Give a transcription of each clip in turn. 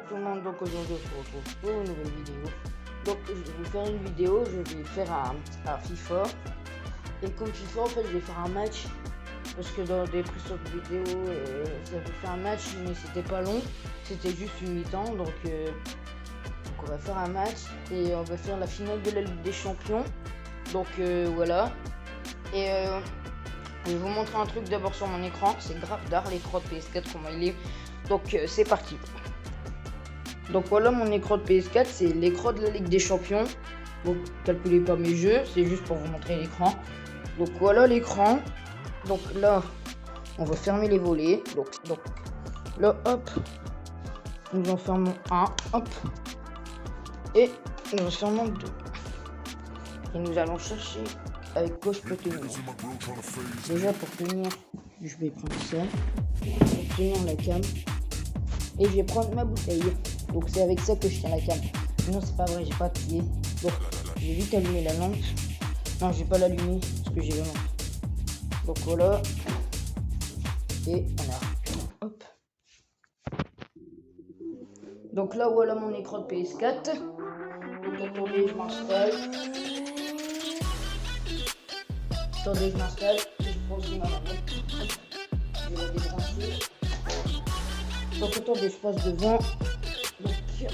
tout le monde, donc aujourd'hui on se retrouve pour une nouvelle vidéo. Donc je vais vous faire une vidéo, je vais faire un FIFA. Et comme FIFA en fait je vais faire un match. Parce que dans des précédentes vidéos j'avais fait un match mais c'était pas long. C'était juste une mi-temps donc on va faire un match et on va faire la finale de la Ligue des Champions. Donc voilà. Et je vais vous montrer un truc d'abord sur mon écran. C'est grave d'art l'écran de PS4 comment il est. Donc c'est parti. Donc voilà mon écran de PS4, c'est l'écran de la Ligue des Champions. Donc calculez pas mes jeux, c'est juste pour vous montrer l'écran. Donc voilà l'écran. Donc là, on va fermer les volets. Donc là, hop, nous en fermons un, hop, et nous en fermons deux. Et nous allons chercher avec quoi je peux tenir. Déjà pour tenir, je vais prendre ça, pour tenir la cam, et je vais prendre ma bouteille. Donc c'est avec ça que je tiens la cam. Non c'est pas vrai, j'ai pas appuyé. Donc j'ai vite allumé la lampe. Non j'ai pas l'allumé parce que j'ai la lampe. Donc voilà. Et on a. Hop. Donc là voilà mon écran de PS4. Donc attendez, je m'installe. Attendez, je m'installe. Je prends aussi ma manette. Je vais la débrancher. Donc attendez, je passe devant. Donc nous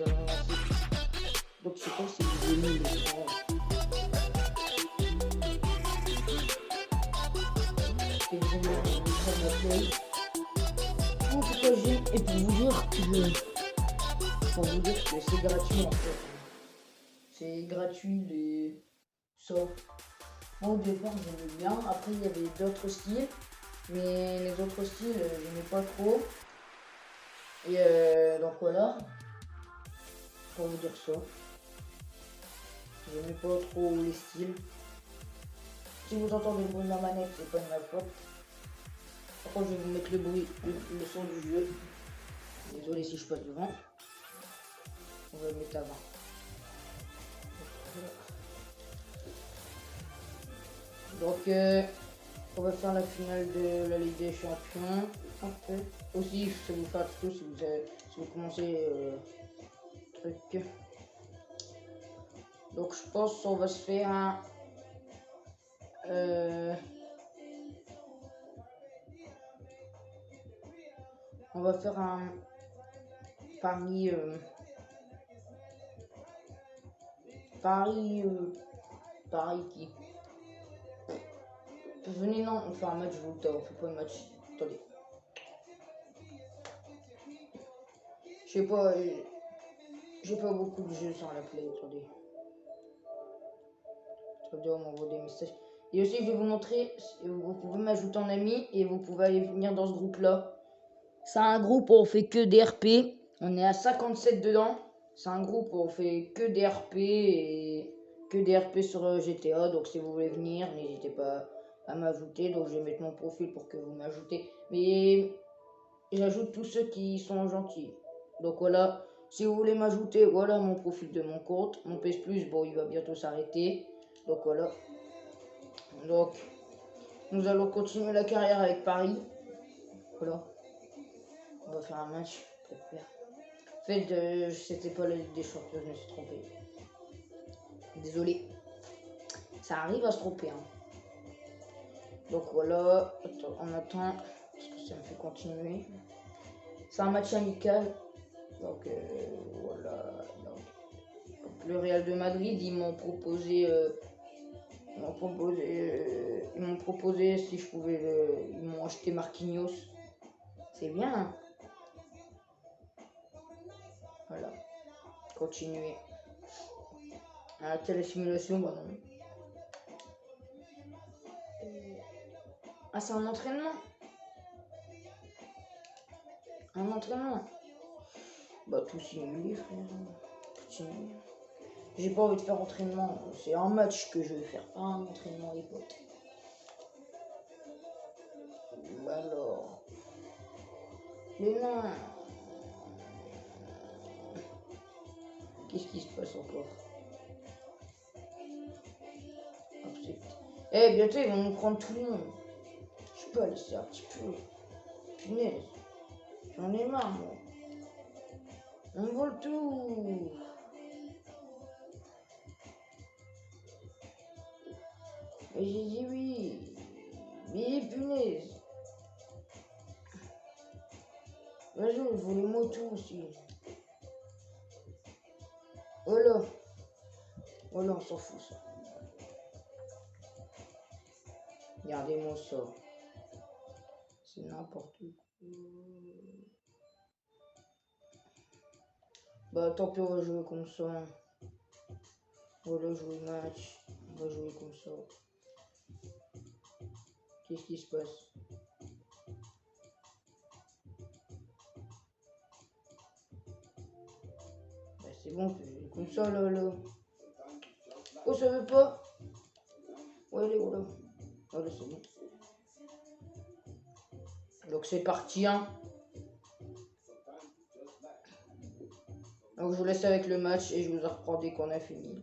allons lancer. Donc je sais pas si vous aimez le son. C'est vraiment le micro de la play. En tout cas, et pour vous dire que c'est gratuit en fait. C'est gratuit les ça. Moi au départ j'aimais bien. Après il y avait d'autres styles. Mais les autres styles j'aimais pas trop. Et donc voilà. Pour vous dire ça. J'aimais pas trop les styles. Si vous entendez le bruit de la manette, c'est pas de ma faute. Par contre, je vais vous mettre le bruit, le son du jeu. Désolé si je passe devant. On va le mettre avant. Donc, on va faire la finale de la Ligue des Champions. Okay. Aussi, je vais vous faire un tuto si vous commencez truc. Donc, je pense qu'on va se faire un. On va faire un Paris qui venez non on fait un match Volta, on fait pas un match. Attendez, j'ai pas beaucoup de jeux sur la play. Attendez, on m'envoie des messages. Et aussi je vais vous montrer, vous pouvez m'ajouter en ami et vous pouvez aller venir dans ce groupe là. C'est un groupe où on fait que des RP. On est à 57 dedans. C'est un groupe où on fait que des RP et que des RP sur GTA. Donc si vous voulez venir, n'hésitez pas à m'ajouter. Donc je vais mettre mon profil pour que vous m'ajoutez. Mais j'ajoute tous ceux qui sont gentils. Donc voilà, si vous voulez m'ajouter, voilà mon profil de mon compte. Mon PS Plus, bon, il va bientôt s'arrêter. Donc voilà. Donc nous allons continuer la carrière avec Paris. Voilà. On va faire un match. En fait, c'était pas la Ligue des Champions, je me suis trompé. Désolé. Ça arrive à se tromper. Hein. Donc voilà, attends, on attend, parce que ça me fait continuer. C'est un match amical. Donc voilà. Donc, le Real de Madrid, ils m'ont proposé si je pouvais ils m'ont acheté Marquinhos. C'est bien. Hein. Voilà. Continuer. Ah, quelle simulation, bah non. Ah, c'est un entraînement. Un entraînement. Bah, tout simulé, frère. Tout simulé. J'ai pas envie de faire entraînement. C'est un match que je vais faire, pas un entraînement, les potes. Bah alors. Mais non. Qu'est-ce qui se passe encore? Eh, bientôt ils vont nous prendre tout le monde. Je peux laisser un petit peu. Punaise. J'en ai marre, moi. On vole tout. Et j'ai dit oui. Mais punaise. Vas-y, on vole les motos aussi. Oh là. Oh là, on s'en fout ça. Regardez-moi ça. C'est n'importe quoi. Bah tant pis, on va jouer comme ça. Voilà, jouer le match. On va jouer comme ça. Qu'est-ce qui se passe? Bah c'est bon, on peut jouer comme ça là. Oh, ça veut pas? Ouais, elle est où là? Oh là, c'est bon. Donc c'est parti, hein. Donc je vous laisse avec le match et je vous en reprends dès qu'on a fini.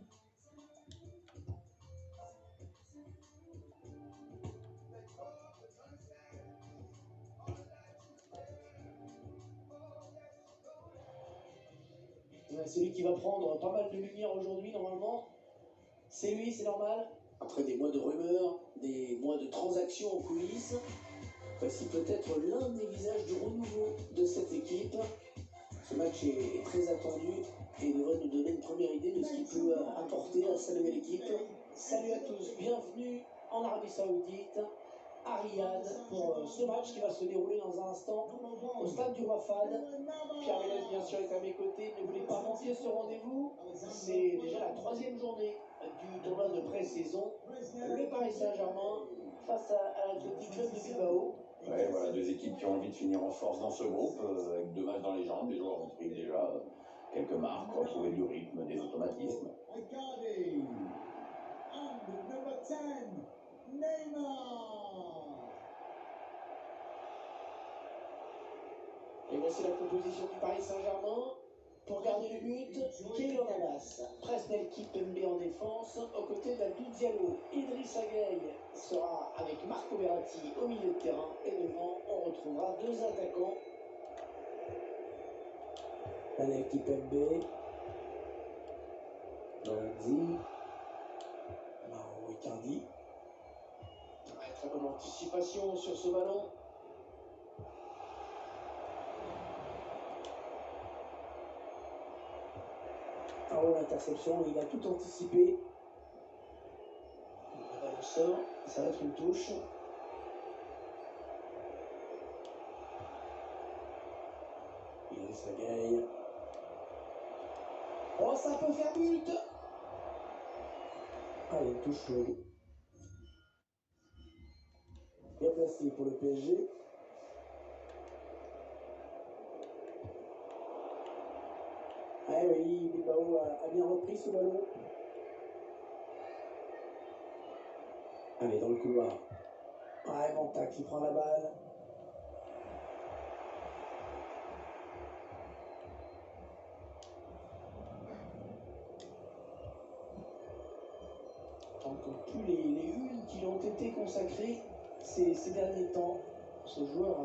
Celui qui va prendre pas mal de lumière aujourd'hui, normalement, c'est lui, c'est normal. Après des mois de rumeurs, des mois de transactions en coulisses, voici peut-être l'un des visages du renouveau de cette équipe. Ce match est très attendu et devrait nous donner une première idée de ce qu'il peut apporter à sa nouvelle équipe. Salut à tous, bienvenue en Arabie Saoudite, à Riyad, pour ce match qui va se dérouler dans un instant au stade du Roi Fahd. Pierre Ménès, bien sûr, est à mes côtés. Ne voulez pas manquer ce rendez-vous. C'est déjà la 3e journée du tournoi de pré-saison. Le Paris Saint-Germain face à l'Athletic Club de Bilbao. Ouais, voilà, deux équipes qui ont envie de finir en force dans ce groupe, avec 2 matchs dans les jambes. Les joueurs ont pris déjà quelques marques, retrouvé du rythme, des automatismes. Et voici la composition du Paris Saint-Germain. Pour garder le but, Keylor Navas, Presnel Kimpembe en défense, aux côtés d'Abdou Diallo. Idrissa Gueye sera avec Marco Verratti au milieu de terrain. Et devant, on retrouvera 2 attaquants. Presnel Kimpembe, Lorenzi, Mauro Icardi. Très bonne anticipation sur ce ballon. Oh, l'interception, il a tout anticipé. Le ballon sort, ça va être une touche. Idrissa Gueye. Oh, ça peut faire but. Ah, il y a une touche bien placée pour le PSG. Ah oui, Bilbao a bien repris ce ballon. Allez, dans le couloir. Ah, Manta qui prend la balle. Tant que tous les unes qui ont été consacrées ces derniers temps, ce joueur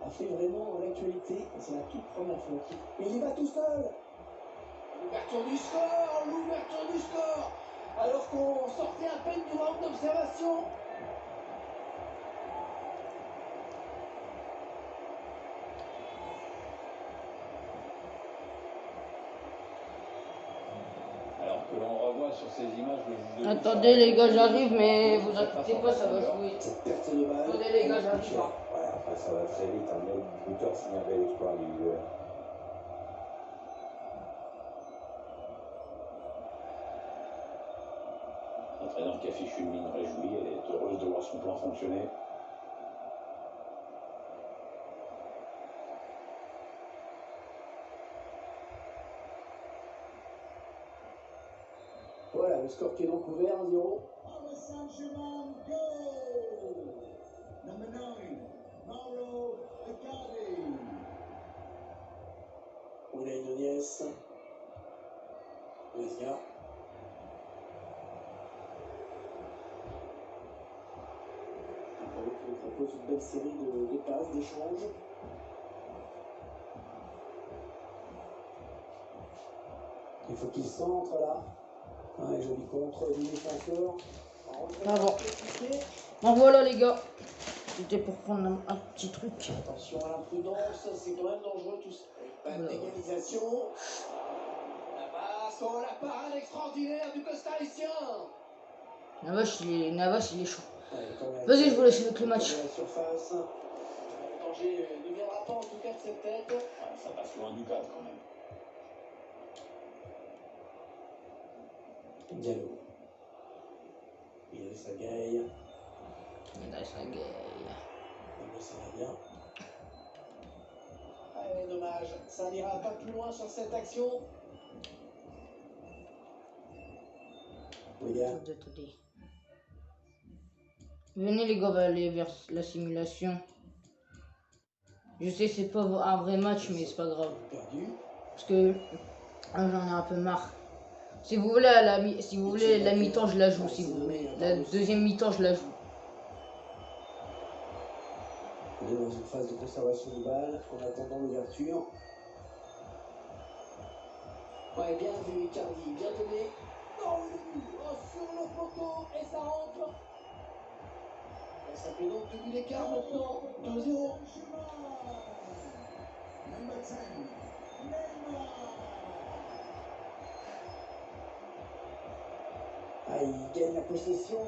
a fait vraiment l'actualité. C'est la toute première fois. Mais il y va tout seul. L'ouverture du score, alors qu'on sortait à peine du round d'observation. Alors que l'on revoit sur ces images le juge de Attendez les gars, j'arrive, mais vous inquiétez pas, ça va jouer. Cette perte de balle. Attendez les gars, j'arrive. Ouais, après ça va très vite, un autre buteur signe un bel exploit individuel. L'entraîneur qui affiche une mine réjouie, elle est heureuse de voir son plan fonctionner. Voilà, le score qui est donc ouvert, 1-0. Unai Núñez. Lesga. Qui nous propose une belle série de passes, d'échanges. Il faut qu'il centre là. Ouais, joli contre du défenseur. Ah bon. Bon voilà les gars. C'était pour prendre un petit truc. Attention à l'imprudence, c'est quand même dangereux tout ça. Pas d'égalisation. La passe, oh la parade extraordinaire du costaricien. Navas il est chaud. Vas-y, je vous laisse avec le match. La surface. Le danger ne viendra pas en tout cas de cette tête. Ouais, ça passe loin du cadre quand même. Diallo. Il a sa gaille. Ça va bien. Allez, dommage. Ça n'ira pas plus loin sur cette action. Regarde. Attendez. Venez les gars, on va aller vers la simulation. Je sais c'est pas un vrai match mais c'est pas grave. Perdu. Parce que j'en ai un peu marre. Si vous voulez la mi-temps je la joue si vous voulez. La deuxième mi-temps je la joue. On est dans une phase de conservation de balle en attendant l'ouverture. Ouais, bien vu Icardi, bien donné. Oh, sur le poteau et ça rentre. Et ça fait donc 2 buts d'écart maintenant. 2-0. Ah, il gagne la possession.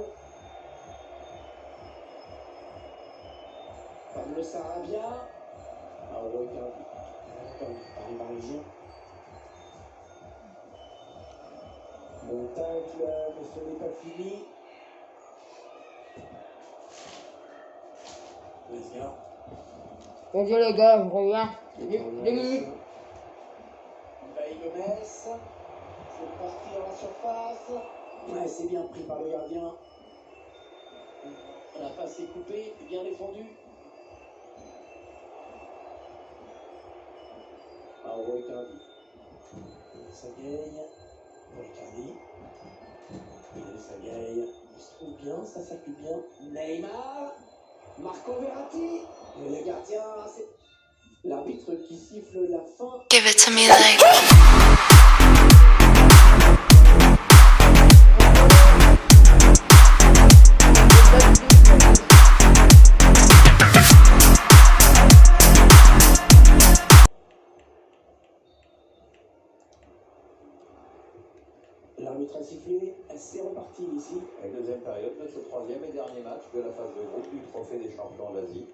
Pablo Sarabia. Ah, on voit Icardi. Par les Parisiens. Bon tacle, mais ce n'est pas fini. Vas-y les gars, je reviens. 2 minutes. Baye Gomez. C'est parti dans la surface. Ouais, c'est bien pris par le gardien. La passe est coupée, bien défendue. Ah, on voit Icardi. Ça gagne. Icardi. Il a sa gaille. Il se trouve bien, ça s'appuie bien. Neymar. Marco Verratti. Et le gardien, c'est l'arbitre qui siffle la fin. Give it to me like. L'arbitre a sifflé, c'est reparti ici. La deuxième période de ce troisième et dernier match de la phase de groupe du Trophée des champions d'Asie.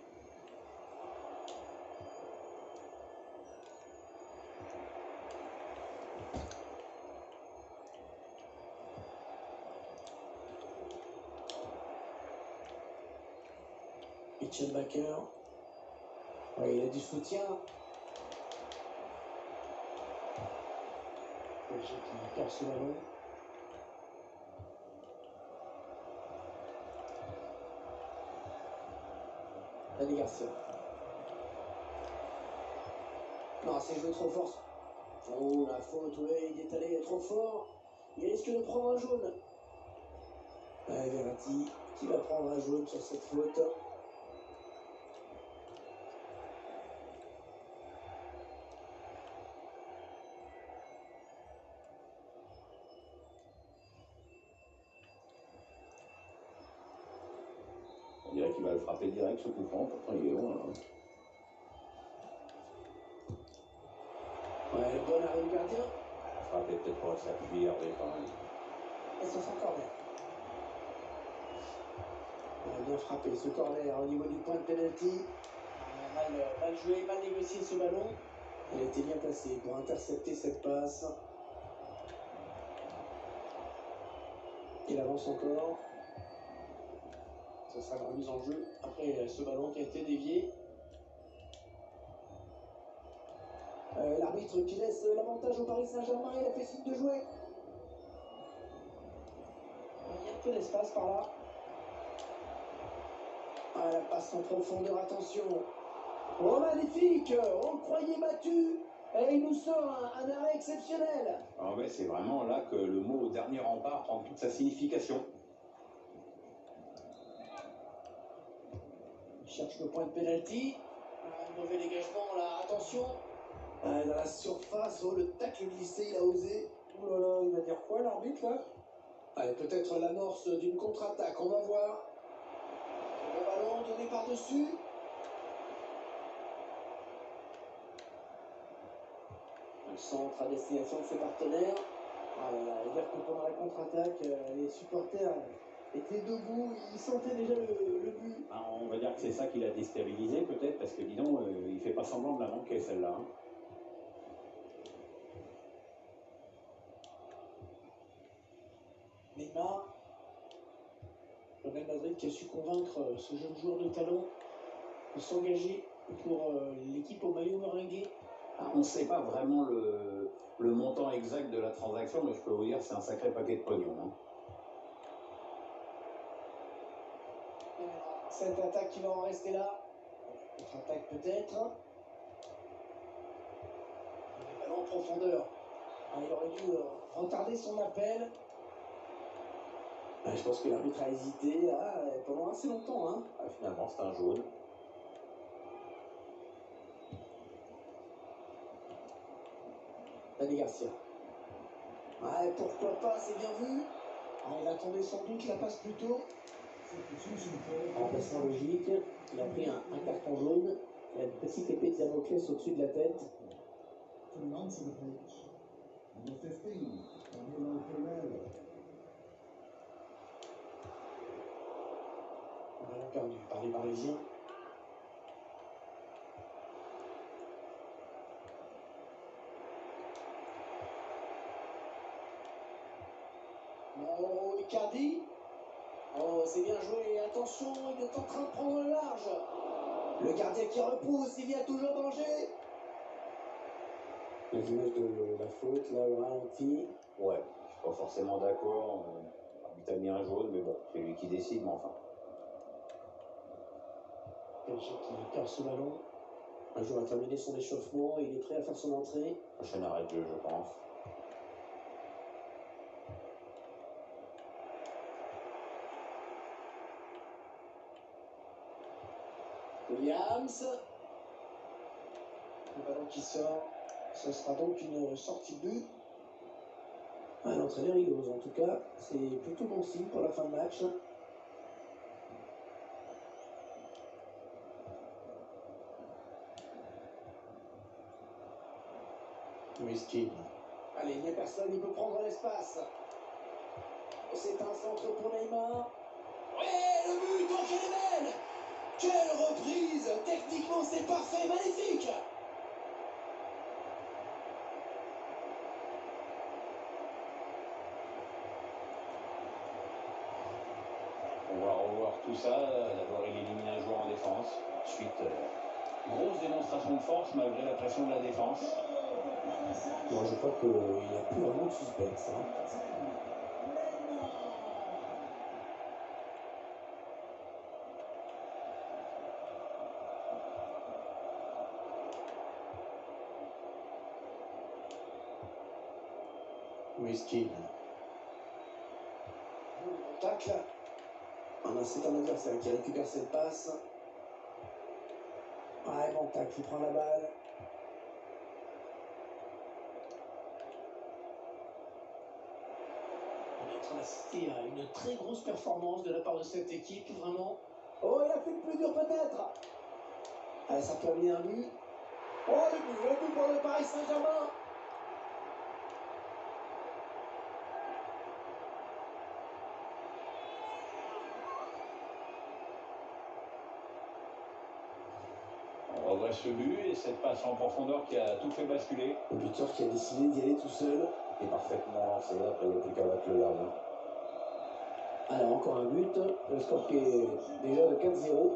Mitchelbacker. Ouais, il a du soutien. Qui casse le ballon. Allez Garcia. Non, c'est joué trop fort. Oh, la faute, ouais, il est allé trop fort. Il risque de prendre un jaune. Ouais, Verratti qui va prendre un jaune sur cette faute. On dirait qu'il va le frapper direct ce coup franc, pourtant il est loin là. Ouais, bon arrêt du gardien. La frappe est peut-être pour s'appuyer Hervé quand même. Et ça sent corner. On a bien frappé ce corner au niveau du point de pénalty. Mal joué, mal négocié ce ballon. Il a été bien placé pour intercepter cette passe. Il avance encore. Ça sera la remise en jeu après ce ballon qui a été dévié. L'arbitre qui laisse l'avantage au Paris Saint-Germain, il a fait signe de jouer. Il y a un peu d'espace par là. Ah, la passe en profondeur, attention. Oh, magnifique! On le croyait battu. Et il nous sort un arrêt exceptionnel. Ah ouais, c'est vraiment là que le mot dernier rempart prend toute sa signification. Il cherche le point de pénalty. Un mauvais dégagement là, attention. Dans la surface, oh, le tacle glissé, il a osé. Oh là là, il va dire quoi l'arbitre là? Allez, peut-être l'amorce d'une contre-attaque, on va voir. Le ballon donné par-dessus. Un centre à destination de ses partenaires. Ah là là, dire que pendant la contre-attaque, les supporters étaient debout, ils sentaient déjà le but. Alors, on va dire que c'est ça qui l'a déstabilisé peut-être, parce que dis donc, il fait pas semblant de la manquer celle-là. Hein. Neymar, le Real Madrid qui a su convaincre ce jeune joueur de talent de s'engager pour l'équipe au maillot meringué. On ne sait pas vraiment le montant exact de la transaction, mais je peux vous dire que c'est un sacré paquet de pognon. Hein. Cette attaque qui va en rester là. Autre attaque peut-être. Le ballon en profondeur. Ah, il aurait dû retarder son appel. Je pense que l'arbitre a hésité pendant assez longtemps. Hein. Finalement, c'est un jaune. Dani Garcia. Pourquoi pas, c'est bien vu. Il attendait sans doute la passe plus tôt. Remplacement logique. Il a pris un carton jaune. Il a une petite épée de Damoclès au-dessus de la tête. Ballon perdu par les Parisiens. Oh, Icardi. Oh, c'est bien joué. Attention, il est en train de prendre le large. Le gardien qui repousse, il y a toujours danger. Les images de la faute, là, au ralenti. Ouais, je suis pas forcément d'accord. L'arbitre a mis un jaune, mais bon, c'est lui qui décide, mais enfin. Quelqu'un qui perd ce ballon. Un joueur a terminé son échauffement, il est prêt à faire son entrée. Prochain arrêt de jeu, je pense. Williams. Le ballon qui sort. Ce sera donc une sortie de but. L'entraîneur il ose en tout cas. C'est plutôt bon signe pour la fin de match. Whisky. Allez, il n'y a personne, il peut prendre l'espace. C'est un centre pour Neymar. Ouais, le but, donc elle est belle. Quelle reprise. Techniquement, c'est parfait, magnifique. On va revoir tout ça, d'abord il élimine un joueur en défense. Ensuite, grosse démonstration de force malgré la pression de la défense. Moi, je crois qu'il n'y a plus vraiment de suspense. Hein. Whisky. Tacle. C'est un adversaire qui récupère cette passe. Bon tacle, il prend la balle. On est en train d'assister à une très grosse performance de la part de cette équipe, vraiment. Oh, il a fait le plus dur peut-être. Ça peut amener un but. Oh, le but pour le Paris Saint-Germain. On revoit ce but et cette passe en profondeur qui a tout fait basculer. Le buteur qui a décidé d'y aller tout seul. Et parfaitement lancé, après il n'y a plus qu'à battre le gardien. Alors encore un but, le score qui est déjà de 4-0.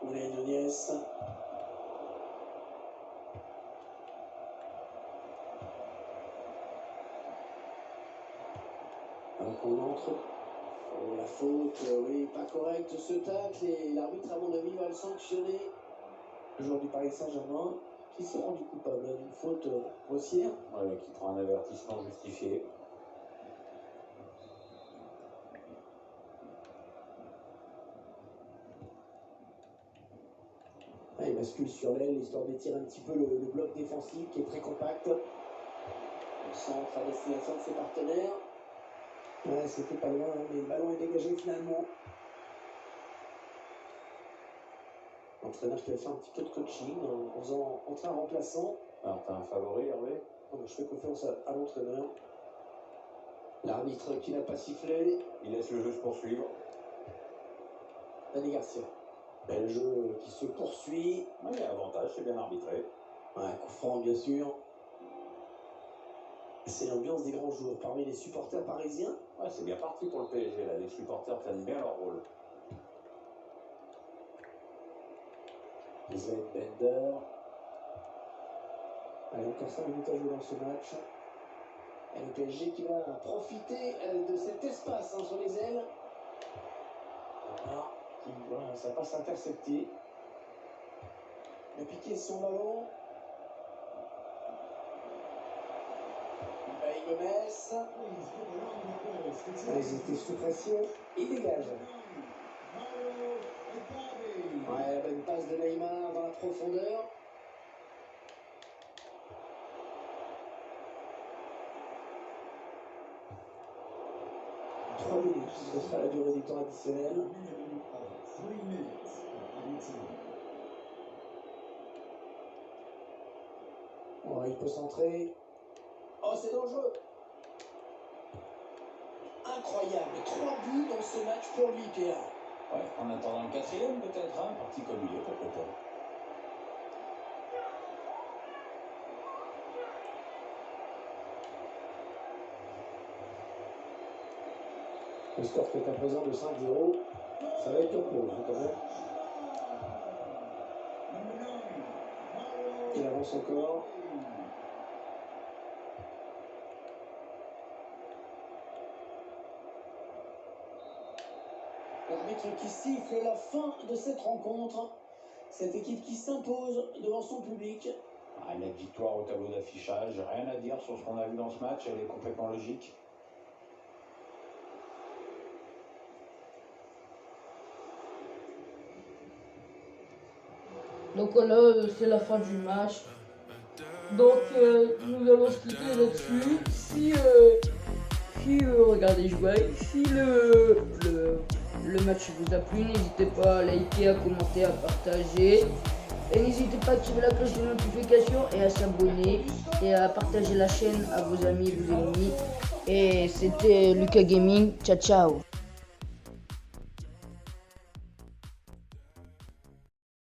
Oulé Nunez. Donc on entre. Oh, la faute, oui, pas correcte ce tacle et l'arbitre à mon avis va le sanctionner. Le joueur du Paris Saint-Germain qui s'est rendu coupable d'une faute grossière. Ouais, qui prend un avertissement justifié. Il bascule sur l'aile, histoire d'étirer un petit peu le bloc défensif qui est très compact. Le centre à destination de ses partenaires. Ouais, c'était pas loin, hein, mais le ballon est dégagé finalement. L'entraîneur qui va faire un petit peu de coaching en faisant entrer un remplaçant. Alors, t'as un favori, Hervé? Je fais confiance à l'entraîneur. L'arbitre qui n'a pas sifflé. Il laisse le jeu se poursuivre. Dani Garcia. Le jeu qui se poursuit. Ouais, il y a avantage, c'est bien arbitré. Ouais, coup franc, bien sûr. C'est l'ambiance des grands jours parmi les supporters parisiens. Ouais, c'est bien parti pour le PSG, là. Les supporters prennent bien leur rôle. Ismaël Bender. Allez, encore 5 minutes à jouer dans ce match. Et le PSG qui va profiter de cet espace sur les ailes. Voilà, ça passe intercepté. Il a piqué son ballon. Gomez. Ils étaient sous pression. Il dégage. Ouais, la bonne passe de Neymar dans la profondeur. Trois minutes, ce sera la durée du temps additionnel. Ouais, il peut centrer. Oh, c'est dangereux. Incroyable, 3 buts dans ce match pour l'IPA. Ouais, en attendant le 4e, peut-être, hein, parti comme il est, pourquoi pas. Le score qui est à présent de 5-0. Ça va être dur pour eux, quand même. Il avance encore. L'arbitre qui siffle la fin de cette rencontre. Cette équipe qui s'impose devant son public. Ah, une victoire au tableau d'affichage, rien à dire sur ce qu'on a vu dans ce match, elle est complètement logique. Donc voilà, c'est la fin du match. Donc nous allons se quitter là-dessus. Regardez, je vois, si le match vous a plu, n'hésitez pas à liker, à commenter, à partager. Et n'hésitez pas à activer la cloche de notification et à s'abonner et à partager la chaîne à vos amis et vos ennemis. Et c'était Lucas Gaming. Ciao ciao.